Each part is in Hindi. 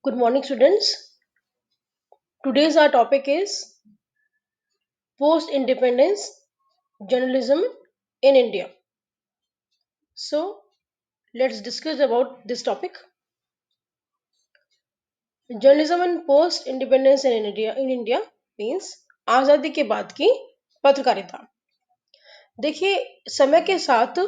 Good morning, students. Today's our topic is post independence journalism in India. So, let's discuss about this topic. Journalism and post independence in India means आजादी के बाद की पत्रकारिता। देखिए, समय के साथ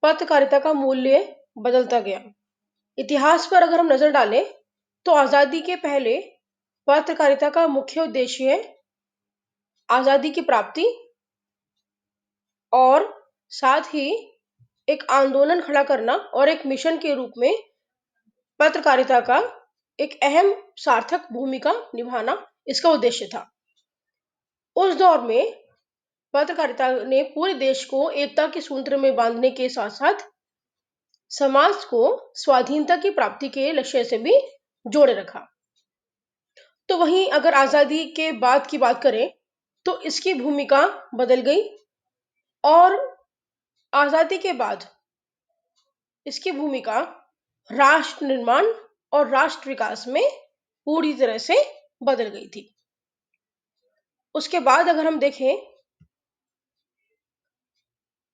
पत्रकारिता का मूल्य बदलता गया। इतिहास पर अगर हम नजर डालें तो आजादी के पहले पत्रकारिता का मुख्य उद्देश्य आजादी की प्राप्ति और साथ ही एक आंदोलन खड़ा करना और एक मिशन के रूप में पत्रकारिता का एक अहम सार्थक भूमिका निभाना इसका उद्देश्य था। उस दौर में पत्रकारिता ने पूरे देश को एकता के सूत्र में बांधने के साथ साथ समाज को स्वाधीनता की प्राप्ति के लक्ष्य से भी जोड़े रखा। तो वहीं अगर आजादी के बाद की बात करें तो इसकी भूमिका बदल गई और आजादी के बाद इसकी भूमिका राष्ट्र निर्माण और राष्ट्र विकास में पूरी तरह से बदल गई थी। उसके बाद अगर हम देखें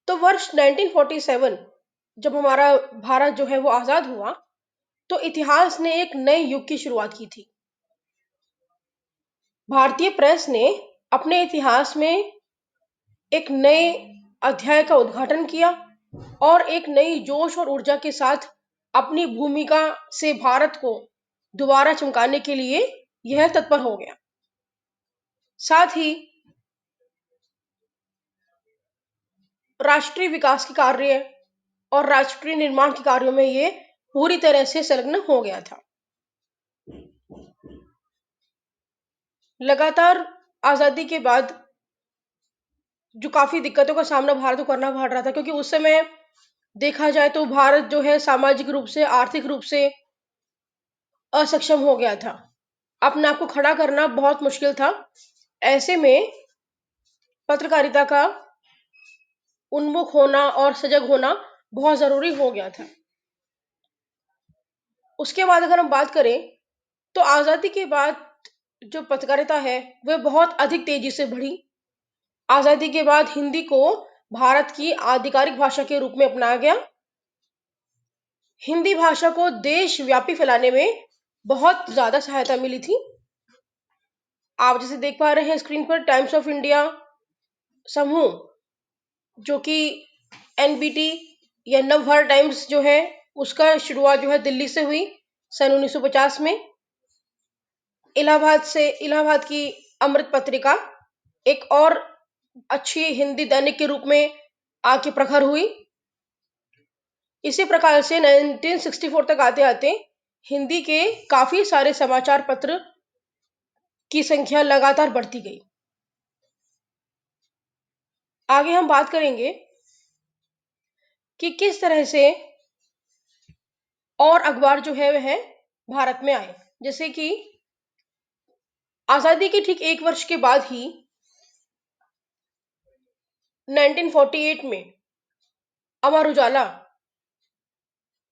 तो वर्ष 1947 जब हमारा भारत जो है वो आजाद हुआ तो इतिहास ने एक नए युग की शुरुआत की थी। भारतीय प्रेस ने अपने इतिहास में एक नए अध्याय का उद्घाटन किया और एक नई जोश और ऊर्जा के साथ अपनी भूमिका से भारत को दोबारा चमकाने के लिए यह तत्पर हो गया। साथ ही राष्ट्रीय विकास के कार्य और राष्ट्रीय निर्माण के कार्यों में ये पूरी तरह से संलग्न हो गया था। लगातार आजादी के बाद जो काफी दिक्कतों का सामना भारत को करना पड़ रहा था, क्योंकि उस समय देखा जाए तो भारत जो है सामाजिक रूप से आर्थिक रूप से असक्षम हो गया था। अपने आप को खड़ा करना बहुत मुश्किल था। ऐसे में पत्रकारिता का उन्मुख होना और सजग होना बहुत जरूरी हो गया था। उसके बाद अगर हम बात करें तो आजादी के बाद जो पत्रकारिता है वह बहुत अधिक तेजी से बढ़ी। आजादी के बाद हिंदी को भारत की आधिकारिक भाषा के रूप में अपनाया गया। हिंदी भाषा को देशव्यापी फैलाने में बहुत ज्यादा सहायता मिली थी। आप जैसे देख पा रहे हैं स्क्रीन पर टाइम्स ऑफ इंडिया समूह जो कि एनबीटी या नवभारत टाइम्स जो है उसका शुरुआत जो है दिल्ली से हुई सन 1950 में। इलाहाबाद की अमृत पत्रिका एक और अच्छी हिंदी दैनिक के रूप में आके प्रखर हुई। इसी प्रकार से 1964 तक आते आते हिंदी के काफी सारे समाचार पत्र की संख्या लगातार बढ़ती गई। आगे हम बात करेंगे कि किस तरह से और अखबार जो है वह भारत में आए। जैसे कि आजादी के ठीक एक वर्ष के बाद ही 1948 में अमर उजाला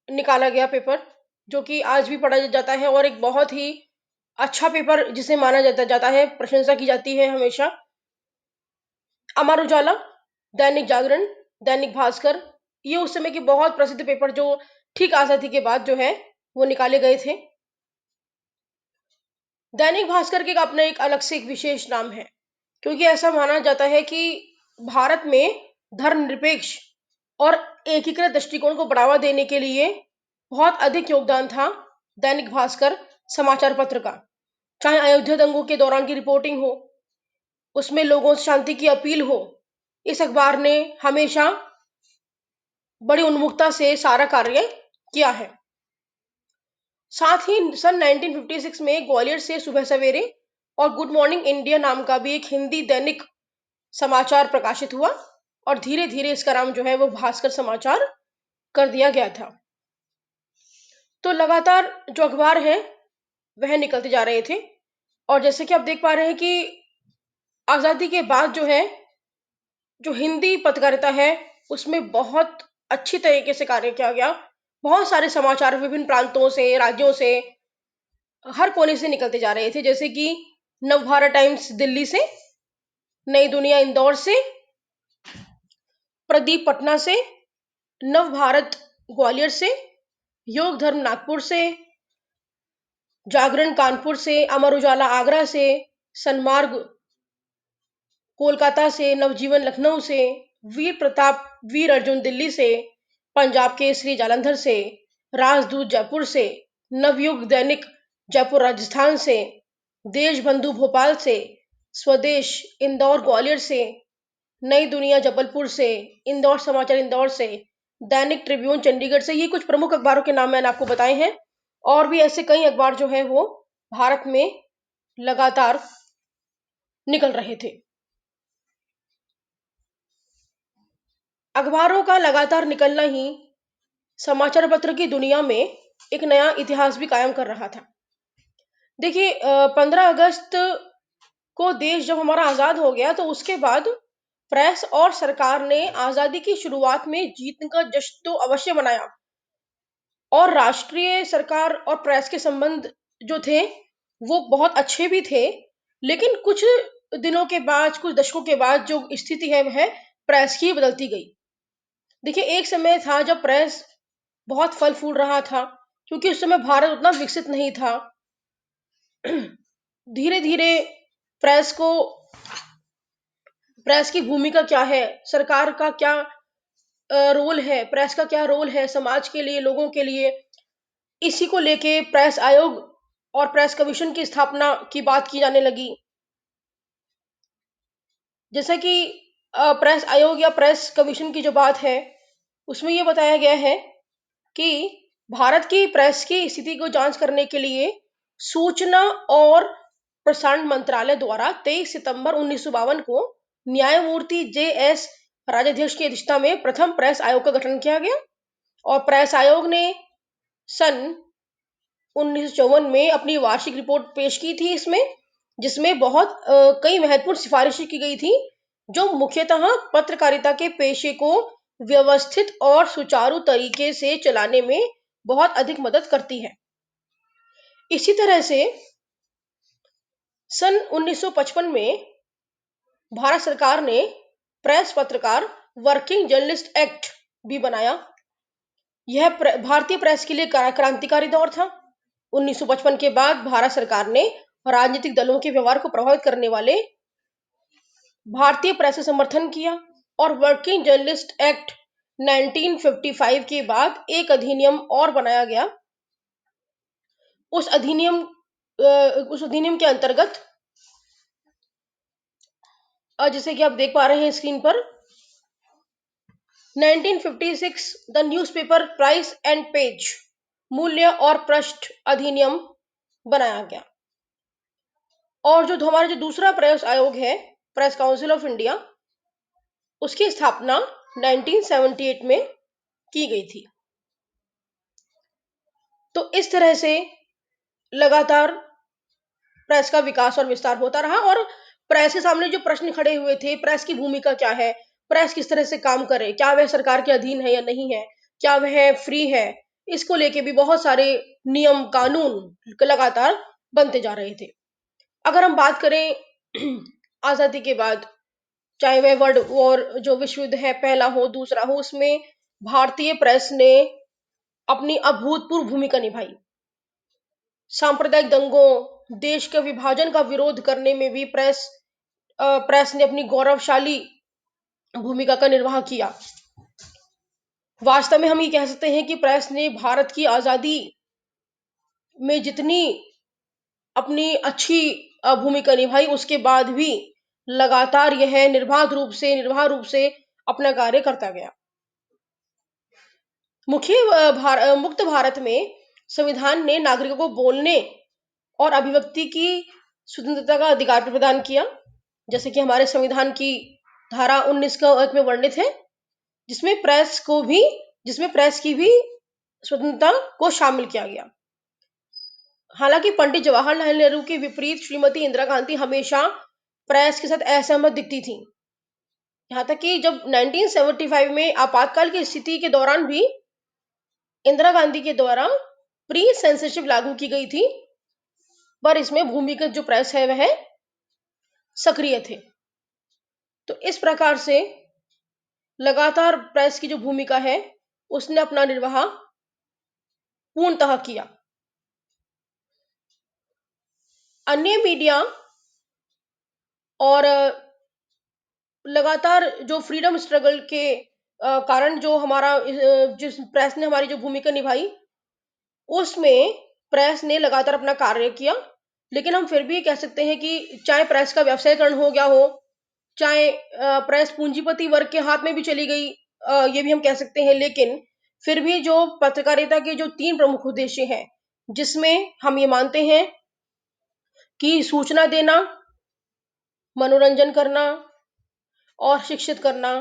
निकाला गया पेपर, जो कि आज भी पढ़ा जाता है और एक बहुत ही अच्छा पेपर जिसे माना जाता है, प्रशंसा की जाती है हमेशा। अमर उजाला, दैनिक जागरण, दैनिक भास्कर, ये उस समय के बहुत प्रसिद्ध पेपर जो ठीक आजादी के बाद जो है वो निकाले गए थे। दैनिक भास्कर के अपना एक अलग से एक विशेष नाम है, क्योंकि ऐसा माना जाता है कि भारत में धर्मनिरपेक्ष और एकीकृत दृष्टिकोण को बढ़ावा देने के लिए बहुत अधिक योगदान था दैनिक भास्कर समाचार पत्र का। चाहे अयोध्या दंगों के दौरान की रिपोर्टिंग हो, उसमें लोगों से शांति की अपील हो, इस अखबार ने हमेशा बड़ी उन्मुखता से सारा कार्य किया है। साथ ही सन 1956 में ग्वालियर से सुबह सवेरे और गुड मॉर्निंग इंडिया नाम का भी एक हिंदी दैनिक समाचार प्रकाशित हुआ और धीरे धीरे इसका नाम जो है वो भास्कर समाचार कर दिया गया था। तो लगातार जो अखबार है वह निकलते जा रहे थे और जैसे कि आप देख पा रहे हैं कि आजादी के बाद जो है जो हिंदी पत्रकारिता है उसमें बहुत अच्छी तरीके से कार्य किया गया। बहुत सारे समाचार विभिन्न प्रांतों से, राज्यों से हर कोने से निकलते जा रहे थे, जैसे कि नवभारत टाइम्स दिल्ली से, नई दुनिया इंदौर से, प्रदीप पटना से, नव भारत ग्वालियर से, योग धर्म नागपुर से, जागरण कानपुर से, अमर उजाला आगरा से, सन्मार्ग कोलकाता से, नवजीवन लखनऊ से, वीर प्रताप वीर अर्जुन दिल्ली से, पंजाब केसरी जालंधर से, राजदूत जयपुर से, नवयुग दैनिक जयपुर राजस्थान से, देशबंधु भोपाल से, स्वदेश इंदौर ग्वालियर से, नई दुनिया जबलपुर से, इंदौर समाचार इंदौर से, दैनिक ट्रिब्यून चंडीगढ़ से। ये कुछ प्रमुख अखबारों के नाम मैंने आपको बताए हैं। और भी ऐसे कई अखबार जो है वो भारत में लगातार निकल रहे थे। अखबारों का लगातार निकलना ही समाचार पत्र की दुनिया में एक नया इतिहास भी कायम कर रहा था। देखिए, 15 अगस्त को देश जब हमारा आजाद हो गया, तो उसके बाद प्रेस और सरकार ने आजादी की शुरुआत में जीत का जश्न तो अवश्य मनाया, और राष्ट्रीय सरकार और प्रेस के संबंध जो थे वो बहुत अच्छे भी थे। लेकिन कुछ दिनों के बाद, कुछ दशकों के बाद जो स्थिति है वह प्रेस की बदलती गई। देखिए, एक समय था जब प्रेस बहुत फल फूल रहा था, क्योंकि उस समय भारत उतना विकसित नहीं था। धीरे धीरे प्रेस को प्रेस की भूमिका क्या है, सरकार का क्या रोल है, प्रेस का क्या रोल है समाज के लिए, लोगों के लिए, इसी को लेके प्रेस आयोग और प्रेस कमीशन की स्थापना की बात की जाने लगी। जैसा कि प्रेस आयोग या प्रेस कमीशन की जो बात है, उसमें यह बताया गया है कि भारत की प्रेस की स्थिति को जांच करने के लिए सूचना और प्रसारण मंत्रालय द्वारा 23 सितंबर 1952 को न्यायमूर्ति जे.एस. राजाधीश की अध्यक्षता में प्रथम प्रेस आयोग का गठन किया गया। और प्रेस आयोग ने सन 1954 में अपनी वार्षिक रिपोर्ट पेश की थी इसमें, जिसमें बहुत कई महत्वपूर्ण सिफारिशें की गई थी, जो मुख्यतः पत्रकारिता के पेशे को व्यवस्थित और सुचारू तरीके से चलाने में बहुत अधिक मदद करती है। इसी तरह से सन 1955 में भारत सरकार ने प्रेस पत्रकार वर्किंग जर्नलिस्ट एक्ट भी बनाया। यह भारतीय प्रेस के लिए क्रांतिकारी दौर था। 1955 के बाद भारत सरकार ने राजनीतिक दलों के व्यवहार को प्रभावित करने वाले भारतीय प्रेस का समर्थन किया, और वर्किंग जर्नलिस्ट एक्ट 1955 के बाद एक अधिनियम और बनाया गया। उस अधिनियम के अंतर्गत, जैसे कि आप देख पा रहे हैं स्क्रीन पर, 1956 the newspaper price and page मूल्य और पृष्ठ अधिनियम बनाया गया। और जो हमारा जो दूसरा प्रेस आयोग है, प्रेस काउंसिल ऑफ इंडिया, उसकी स्थापना 1978 में की गई थी। तो इस तरह से लगातार प्रेस का विकास और विस्तार होता रहा। और प्रेस के सामने जो प्रश्न खड़े हुए थे, प्रेस की भूमिका क्या है, प्रेस किस तरह से काम करे, क्या वह सरकार के अधीन है या नहीं है, क्या वह फ्री है, इसको लेके भी बहुत सारे नियम कानून लगातार बनते जा रहे थे। अगर हम बात करें आजादी के बाद, चाहे वह वर्ल्ड वॉर जो विश्व युद्ध है, पहला हो दूसरा हो, उसमें भारतीय प्रेस ने अपनी अभूतपूर्व भूमिका निभाई। सांप्रदायिक दंगों, देश के विभाजन का विरोध करने में भी प्रेस ने अपनी गौरवशाली भूमिका का निर्वाह किया। वास्तव में हम ये कह सकते हैं कि प्रेस ने भारत की आजादी में जितनी अपनी अच्छी भूमिका निभाई, उसके बाद भी लगातार यह निर्बाध रूप से अपना कार्य करता गया। मुक्त भारत में संविधान ने नागरिकों को बोलने और अभिव्यक्ति की स्वतंत्रता का अधिकार प्रदान किया, जैसे कि हमारे संविधान की धारा 19 का एक में वर्णित है, जिसमें प्रेस की भी स्वतंत्रता को शामिल किया गया। हालांकि पंडित जवाहरलाल नेहरू के विपरीत श्रीमती इंदिरा गांधी हमेशा प्रेस के साथ असहमत दिखती थी। यहाँ तक कि जब 1975 में आपातकाल की स्थिति के दौरान भी इंदिरा गांधी के द्वारा प्री सेंसरशिप लागू की गई थी, पर इसमें भूमिगत जो प्रेस है वह सक्रिय थे। तो इस प्रकार से लगातार प्रेस की जो भूमिका है उसने अपना निर्वाह पूर्णतः किया। अन्य मीडिया और लगातार जो फ्रीडम स्ट्रगल के कारण जो हमारा जिस प्रेस ने हमारी जो भूमिका निभाई उसमें प्रेस ने लगातार अपना कार्य किया। लेकिन हम फिर भी कह सकते हैं कि चाहे प्रेस का व्यवसायीकरण हो गया हो, चाहे प्रेस पूंजीपति वर्ग के हाथ में भी चली गई, ये भी हम कह सकते हैं, लेकिन फिर भी जो पत्रकारिता के जो तीन प्रमुख उद्देश्य हैं, जिसमें हम ये मानते हैं कि सूचना देना, मनोरंजन करना और शिक्षित करना,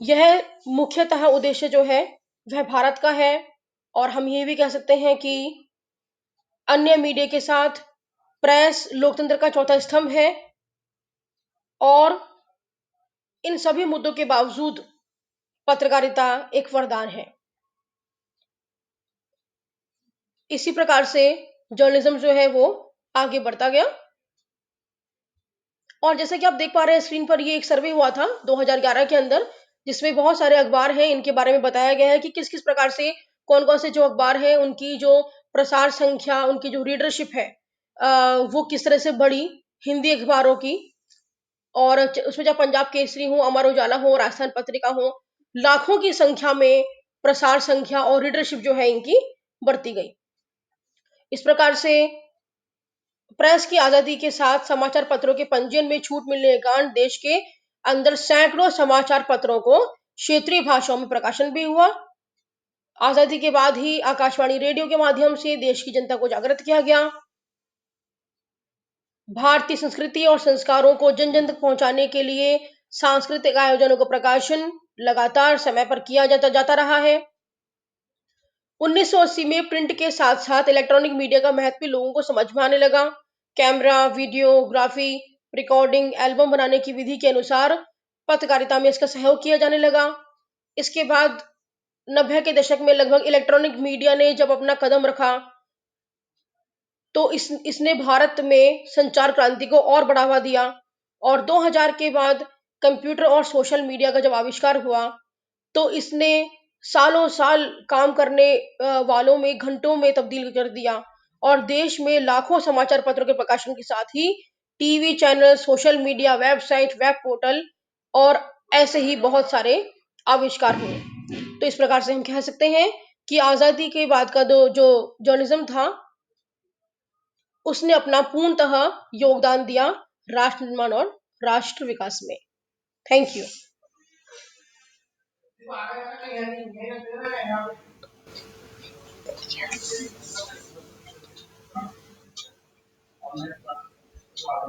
यह मुख्यतः उद्देश्य जो है वह भारत का है। और हम ये भी कह सकते हैं कि अन्य मीडिया के साथ प्रेस लोकतंत्र का चौथा स्तंभ है। और इन सभी मुद्दों के बावजूद पत्रकारिता एक वरदान है। इसी प्रकार से जर्नलिज्म जो है वो आगे बढ़ता गया। और जैसे कि आप देख पा रहे हैं स्क्रीन पर, ये एक सर्वे हुआ था 2011 के अंदर, जिसमें बहुत सारे अखबार हैं, इनके बारे में बताया गया है कि किस किस प्रकार से कौन कौन से जो अखबार हैं उनकी जो प्रसार संख्या, उनकी जो रीडरशिप है, वो किस तरह से बढ़ी हिंदी अखबारों की। और उसमें जब पंजाब केसरी हो, अमर उजाला हो, राजस्थान पत्रिका हो, लाखों की संख्या में प्रसार संख्या और रीडरशिप जो है इनकी बढ़ती गई। इस प्रकार से प्रेस की आजादी के साथ समाचार पत्रों के पंजीयन में छूट मिलने के कारण देश के अंदर सैकड़ों समाचार पत्रों को क्षेत्रीय भाषाओं में प्रकाशन भी हुआ। आजादी के बाद ही आकाशवाणी रेडियो के माध्यम से देश की जनता को जागृत किया गया। भारतीय संस्कृति और संस्कारों को जन जन तक पहुंचाने के लिए सांस्कृतिक आयोजनों का प्रकाशन लगातार समय पर किया जाता जाता रहा है। 1980 में प्रिंट के साथ साथ इलेक्ट्रॉनिक मीडिया का महत्व भी लोगों को समझ में आने लगा। कैमरा, वीडियोग्राफी, रिकॉर्डिंग, एल्बम बनाने की विधि के अनुसार पत्रकारिता में इसका सहयोग किया जाने लगा। इसके बाद 90 के दशक में लगभग इलेक्ट्रॉनिक मीडिया ने जब अपना कदम रखा, तो इसने भारत में संचार क्रांति को और बढ़ावा दिया। और 2000 के बाद कंप्यूटर और सोशल मीडिया का जब आविष्कार हुआ, तो इसने सालों साल काम करने वालों में घंटों में तब्दील कर दिया। और देश में लाखों समाचार पत्रों के प्रकाशन के साथ ही TV channel, social media, website, web portal और ऐसे ही बहुत सारे आविष्कार हुए। तो इस प्रकार से हम कह सकते हैं कि आजादी के बाद का जो जर्नलिज्म था, उसने अपना पूर्णतः योगदान दिया राष्ट्र निर्माण और राष्ट्र विकास में। Thank you.